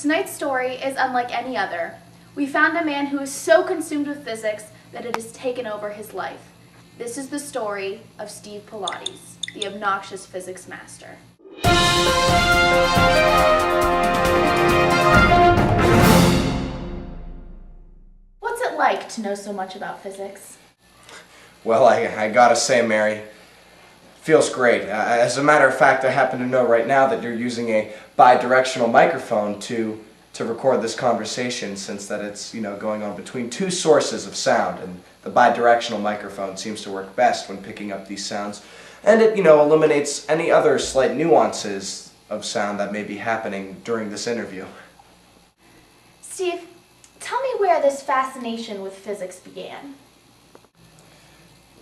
Tonight's story is unlike any other. We found a man who is so consumed with physics that it has taken over his life. This is the story of Steve Palates, the obnoxious physics master. What's it like to know so much about physics? Well, I gotta say, Mary, feels great. As a matter of fact, I happen to know right now that you're using a bi-directional microphone to record this conversation, since that it's, going on between two sources of sound, and the bi-directional microphone seems to work best when picking up these sounds, and it, eliminates any other slight nuances of sound that may be happening during this interview. Steve, tell me where this fascination with physics began.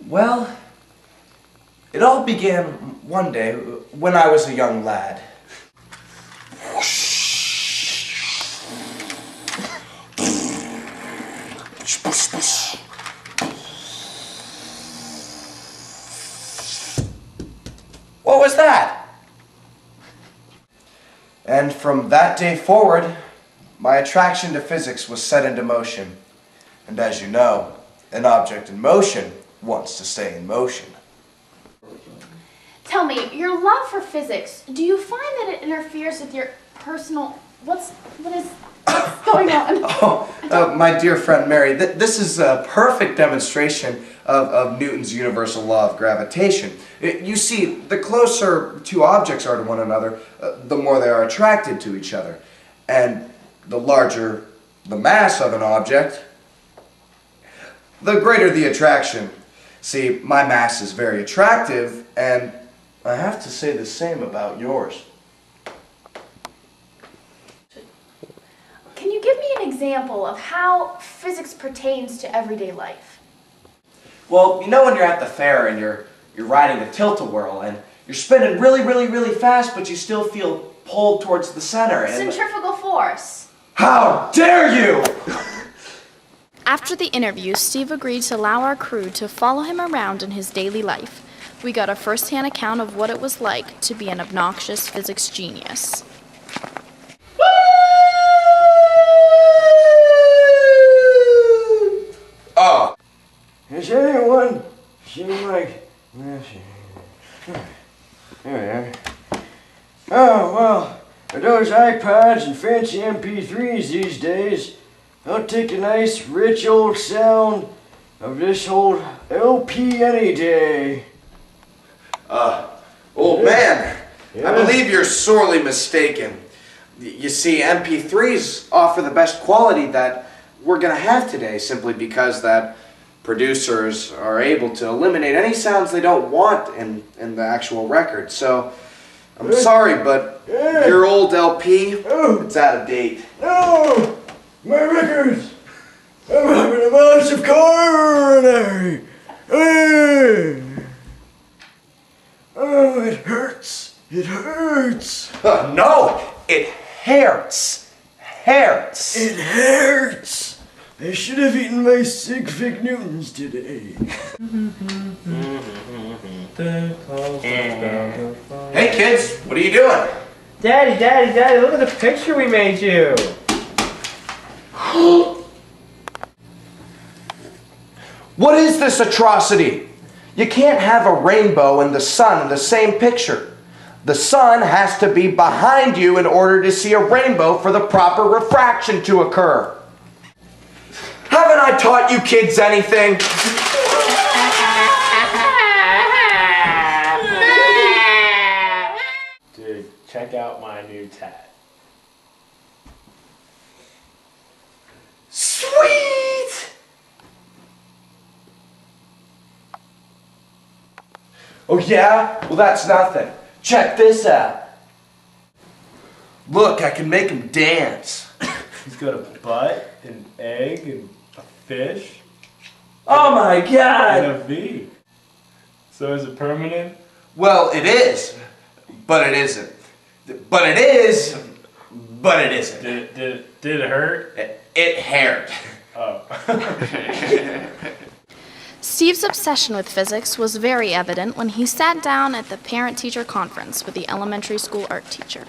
Well, it all began one day when I was a young lad. What was that? And from that day forward, my attraction to physics was set into motion. And as you know, an object in motion wants to stay in motion. Tell me, your love for physics, do you find that it interferes with your personal... What's going on? My dear friend Mary, this is a perfect demonstration of Newton's universal law of gravitation. You see, the closer two objects are to one another, the more they are attracted to each other. And the larger the mass of an object, the greater the attraction. See, my mass is very attractive, and I have to say the same about yours. Can you give me an example of how physics pertains to everyday life? Well, when you're at the fair and you're riding a tilt-a-whirl and you're spinning really, really, really fast, but you still feel pulled towards the center. And centrifugal force. How dare you! After the interview, Steve agreed to allow our crew to follow him around in his daily life. We got a first-hand account of what it was like to be an obnoxious physics genius. Oh. Has anyone seen like... There we are. Oh, well, for those iPods and fancy MP3s these days, I'll take a nice, rich old sound of this old LP any day. Old man, I believe you're sorely mistaken. You see, MP3s offer the best quality that we're going to have today, simply because that producers are able to eliminate any sounds they don't want in the actual record. So, I'm sorry, but your old LP, it's out of date. No! My records! I'm having a massive coronary! Oh, it hurts! It hurts! No! It hurts! Hurts! It hurts! I should have eaten my Sig Newtons today. Hey kids, what are you doing? Daddy, look at the picture we made you. What is this atrocity? You can't have a rainbow and the sun in the same picture. The sun has to be behind you in order to see a rainbow for the proper refraction to occur. Haven't I taught you kids anything? Dude, check out my new tat. Sweet! Oh yeah? Well, that's nothing. Check this out. Look, I can make him dance. He's got a butt, an egg, and a fish. Oh my God! And a V. So is it permanent? Well, it is, but it isn't. But it is, but it isn't. Did it hurt? It hurt. Oh. Steve's obsession with physics was very evident when he sat down at the parent-teacher conference with the elementary school art teacher.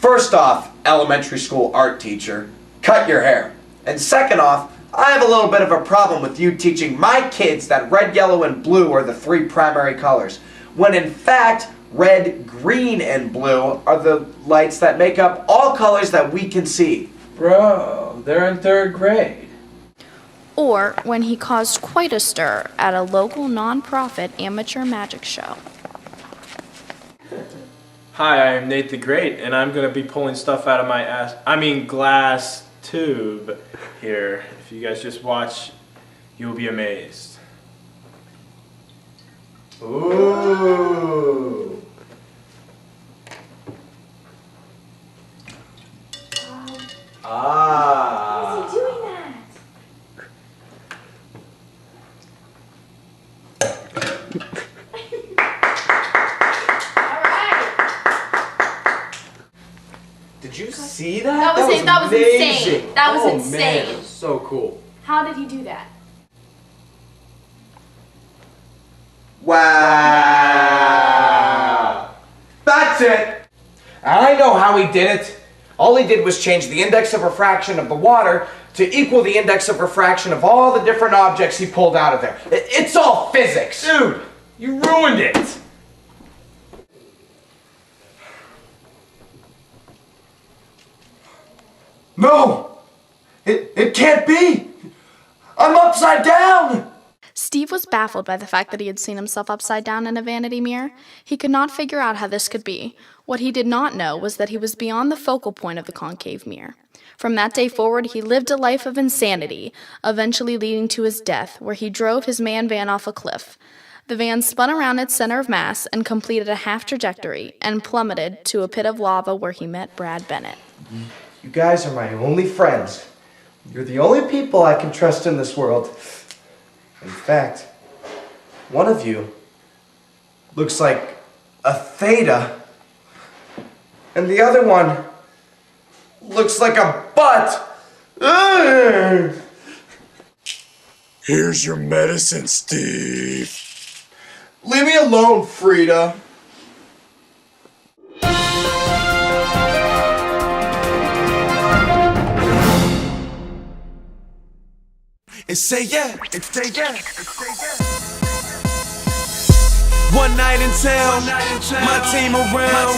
First off, elementary school art teacher, cut your hair. And second off, I have a little bit of a problem with you teaching my kids that red, yellow, and blue are the 3 primary colors, when in fact, red, green, and blue are the lights that make up all colors that we can see. Bro, they're in 3rd grade. Or when he caused quite a stir at a local non-profit amateur magic show. Hi, I am Nate the Great, and I'm going to be pulling stuff out of my glass tube here. If you guys just watch, you'll be amazed. Ooh. Why is he doing that? Did you see that? That was insane. That was Oh, insane. Man, it was so cool. How did he do that? Wow. That's it. I know how he did it. All he did was change the index of refraction of the water to equal the index of refraction of all the different objects he pulled out of there. It's all physics. Dude, you ruined it. No, it can't be. I'm upside down. Steve was baffled by the fact that he had seen himself upside down in a vanity mirror. He could not figure out how this could be. What he did not know was that he was beyond the focal point of the concave mirror. From that day forward, he lived a life of insanity, eventually leading to his death, where he drove his man van off a cliff. The van spun around its center of mass and completed a half trajectory and plummeted to a pit of lava where he met Brad Bennett. You guys are my only friends. You're the only people I can trust in this world. In fact, one of you looks like a theta, and the other one looks like a butt. Ugh. Here's your medicine, Steve. Leave me alone, Frida. And say yeah, and say yeah, and say yeah. One night in town, my team around,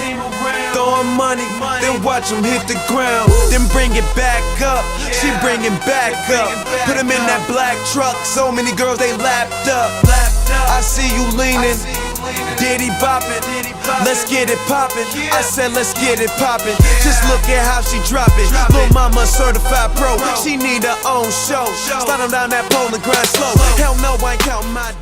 throwing money, then watch them hit the ground, then bring it back up, she bring it back up, put him in that black truck, so many girls they lapped up, I see you leaning, Diddy boppin', let's get it poppin', I said let's get it poppin', just look at how she drop it, Lil' mama certified pro, she need her own show, slide 'em down that pole and grind slow, hell no I ain't counting my